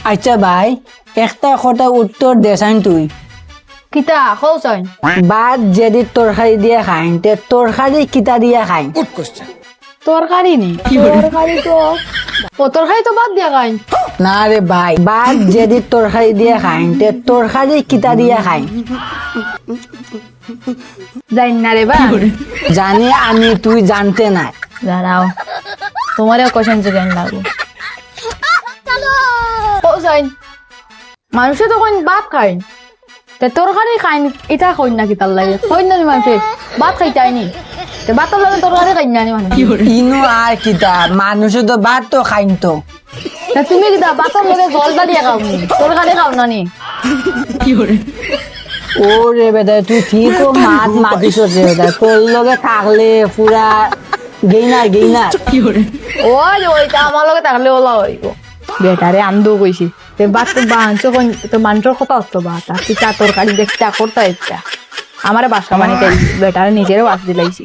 আচ্ছা ভাই একটা কথা উত্তর দেসাইন তুই কিতা কৌছাইন ভাত যদি তরকারি দিয়ে খাইন তে তরকারি কিতা দিয়ে খাইন তরকারি নি তরকারি তো ও তরকারি তো বাদ দিয়া খাইন না রে ভাই ভাত যদি তরকারি দিয়ে খাইন তে তরকারি কিতা দিয়ে খাইন জানি না রে বা জানি আমি তুই জানতে নাই দাঁড়াও তোমারও কোশ্চেন জিজ্ঞাসা লাগবে কৌছাইন মানুষে তো কোন ভাত খাইন তে তরকারি খাইন এটা কইন না কিতার লাগে কইন না মানুষে ভাত খাইতাইনি তে ভাতের লাগে তরকারি খাইন না মানুষ ইনো আর কিতা মানুষে তো ভাত তো খাইন তো তা তুমি কিতা ভাতের লগে জলটা দিয়ে খাও নি তরকারি খাও না নি ও রে বেটা তুই ঠিক ও মাতিস রে বেটা তোর লগে থাকলে পুরা গেইনার ওই ওইটা আমার লগে থাকলে ওলা হইব বেটারে আন্দো কইছি তে বাত তো বাঞ্চ কোন তো মানজর কথা হতো বাত আর তুই চা তরকারি দেখতে করতে ইচ্ছা আমারে বাসা মানে বেটারে নিজেরও বাস দিলাইছি